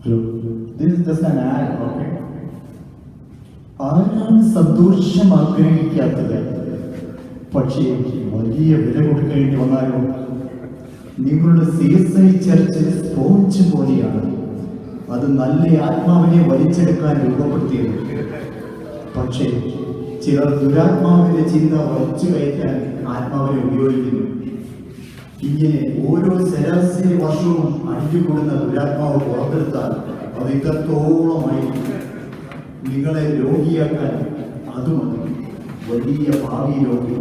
This is just an ad, okay? ആരാണ് സന്തോഷം ആഗ്രഹിക്കാത്തത്? പക്ഷേ വലിയ വില കൊടുക്കേണ്ടി വന്നാലും നിങ്ങളുടെ CSI ചർച്ച് സ്പോഞ്ച് പോലെയാണ്. അത് നല്ല ആത്മാവിനെ വലിച്ചെടുക്കാൻ രൂപപ്പെടുത്തിയത്. പക്ഷേ ചിലർ ദുരാത്മാവിന്റെ ചിന്ത വലിച്ചു കയറ്റാൻ ആത്മാവിനെ ഉപയോഗിക്കുന്നു. ഇങ്ങനെ ഓരോ ശരാശരി വർഷവും അടിഞ്ഞുകൂടുന്ന ദുരാത്മാവ് പുറത്തെടുത്താൽ അത് ഇത്രത്തോളമായിരിക്കും. നിങ്ങളെ രോഗിയാക്കാൻ അത് മതി. വലിയ ഭാവി രോഗി.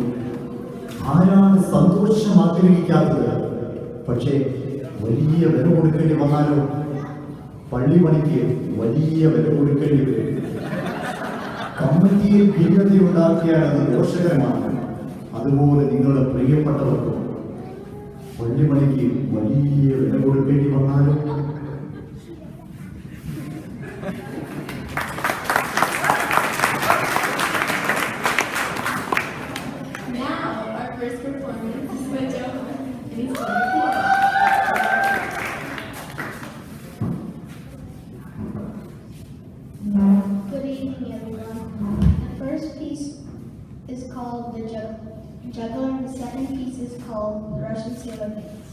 ആരാണ് സന്തോഷം ആഗ്രഹിക്കാത്തത്? പക്ഷേ വലിയ വില കൊടുക്കേണ്ടി വന്നാലോ? പള്ളിപ്പണിക്ക് വലിയ വില കൊടുക്കേണ്ടി വരും. കമ്മിറ്റിയിൽ ഭിന്നതയുണ്ടാക്കിയാൽ അത് ദോഷകരമാണ്. അതുപോലെ നിങ്ങളുടെ പ്രിയപ്പെട്ടവർക്കും പള്ളിപ്പണിക്ക് വലിയ വില കൊടുക്കേണ്ടി വന്നാലോ? Good evening, everyone. The first piece is called The Juggler, and the second piece is called The Russian Sailor Dance.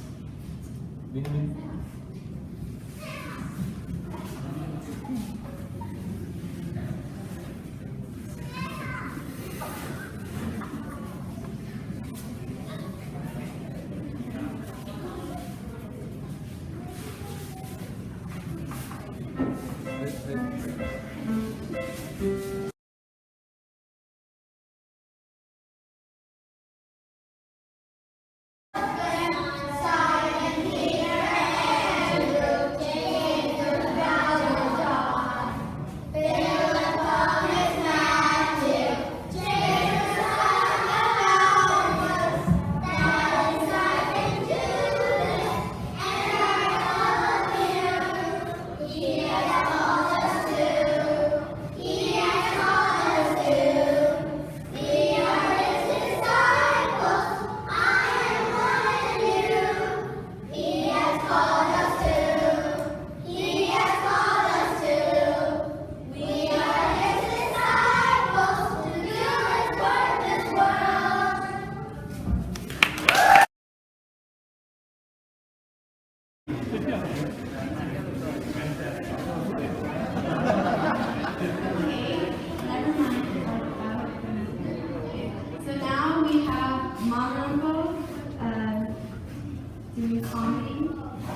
Doing comedy,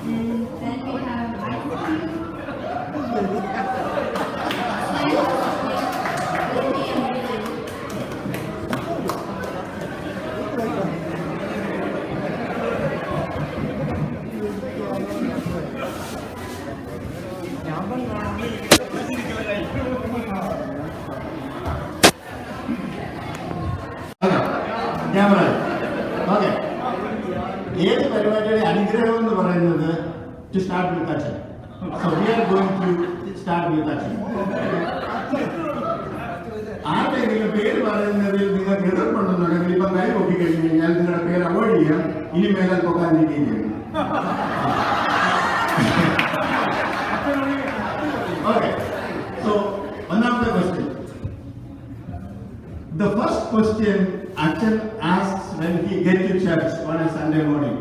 and then we have Okay. ഏത് പരിപാടിയുടെ അനുഗ്രഹം എന്ന് പറയുന്നത് to start with action. So we are going to start with action. ആരുടെയെങ്കിലും പേര് പറയുന്നതിൽ നിങ്ങൾക്ക് എതിർപ്പുണ്ടെന്നുണ്ടെങ്കിൽ ഇപ്പം കൈ പൊക്കി കഴിഞ്ഞു കഴിഞ്ഞാൽ നിങ്ങളുടെ പേര് അവോയ്ഡ് ചെയ്യാം. ഇനി മേലാൽ പൊക്കാനിരിക്കുകയും ചെയ്യും. Okay. So ഒന്നാമത്തെ question. The first question Action asks when he get to church on a Sunday morning.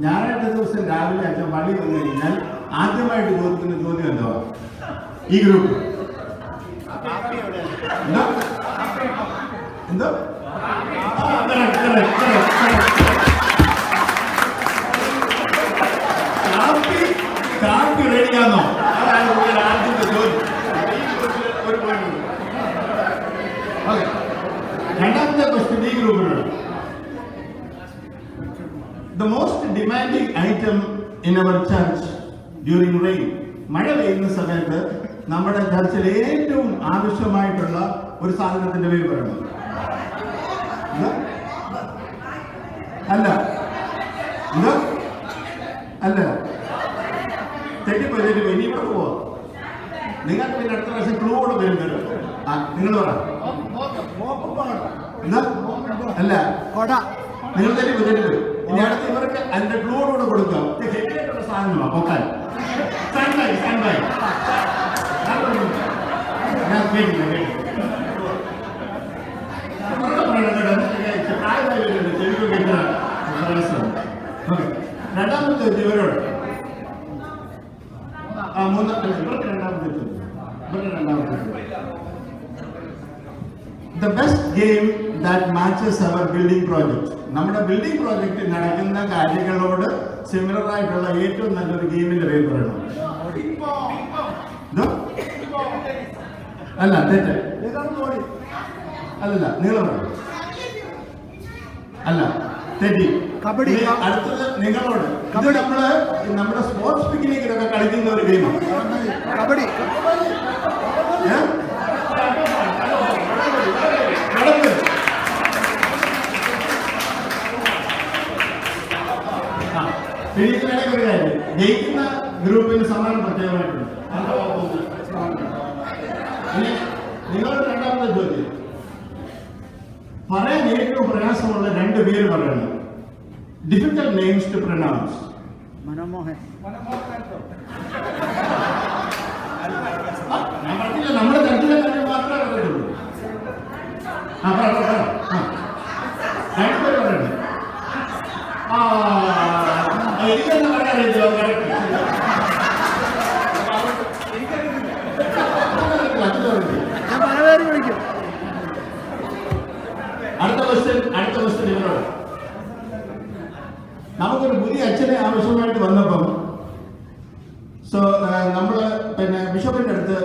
ഞായറാഴ്ച ദിവസം രാവിലെ അച്ഛൻ പള്ളി വന്നു കഴിഞ്ഞാൽ ആദ്യമായിട്ട് ചോദിക്കുന്ന ചോദ്യം എന്തുവാ? ഈ ഗ്രൂപ്പ് എന്തോ കാപ്പി റെഡിയാണോ? അതാണ് ആദ്യത്തെ ചോദ്യം. ഒരു പോയിന്റ്. രണ്ടാമത്തെ ക്വസ്റ്റ്യൻ ഈ ഗ്രൂപ്പിലുള്ള The most demanding item in our church during rain. മഴ പെയ്യുന്ന സമയത്ത് നമ്മുടെ ചർച്ചിൽ ഏറ്റവും ആവശ്യമായിട്ടുള്ള ഒരു സാധനത്തിന്റെ പേര് പറയണം. അല്ല അല്ല തെറ്റിപ്പോയി ഇനി ഇവിടെ പോവാ. നിങ്ങൾക്ക് പിന്നെ അടുത്ത പ്രാവശ്യം ക്ലൂ കൂടെ വരും തരും. നിങ്ങൾ പറ. എന്താ അല്ല നിങ്ങൾ തെറ്റിപ്പോയി ഇനി അടുത്ത് ഇവർക്ക് അതിന്റെ ക്ലൂറോട് കൊടുക്കാം. ഇത് ഹെവി ആയിട്ടുള്ള സാധനമാണ് പൊക്കാൻ. Stand by. ഞാൻ കേട്ടില്ല. രണ്ടാമത്തെ ഇവരോട് ഇവർക്ക് രണ്ടാമത്തെ The best game that matches our building project. നമ്മുടെ ബിൽഡിംഗ് പ്രോജക്റ്റ് നടക്കുന്ന കാര്യങ്ങളോട് സിമിലർ ആയിട്ടുള്ള ഏറ്റവും നല്ലൊരു ഗെയിമിന്റെ പേര് പറയണം. അല്ല തെറ്റ്. അല്ലല്ല നീളമാണ്. അല്ല തെറ്റി. കബഡി. അടുത്തത് നിങ്ങളോട്. ഇത് നമ്മള് നമ്മുടെ സ്പോർട്സ് പിക്നിക്കിലൊക്കെ കളിക്കുന്ന ഒരു ഗെയിമാണ്. കബഡി. പിന്നീട് ഒരു കാര്യം, ജയിക്കുന്ന ഗ്രൂപ്പിന് സമ്മാനം പ്രത്യേകമായിട്ടുണ്ട്. നിങ്ങളുടെ രണ്ടാമത്തെ ചോദ്യം, പറയാൻ ഏറ്റവും പ്രയാസമുള്ള 2 പേര് പറയണം. Difficult names to pronounce. Manmohan. ഞാൻ പറഞ്ഞില്ല, നമ്മുടെ തരത്തിലെ കാര്യം മാത്രമേ പറയത്തുള്ളൂ. രണ്ടുപേര് പറയണം. എനിക്കെന്ന് പറയാറില്ല. ഞാൻ പല പേര് വിളിക്കും. അടുത്ത ക്വസ്റ്റ്യൻ ഇവരോട്. നമുക്കൊരു പുതിയ അച്ഛനെ ആവശ്യമായിട്ട് വന്നപ്പം നമ്മള് ബിഷപ്പിന്റെ അടുത്ത്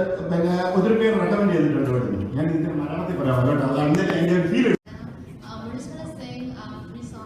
ഒത്തിരി പേര് റെക്കമെൻഡ് ചെയ്തിട്ടുണ്ട്. ഇവിടെ ഞാൻ ഇതിന്റെ മലയാളത്തിൽ പറയാം കേട്ടോ. അത് അതിന്റെ feel. We're just gonna sing 3 songs.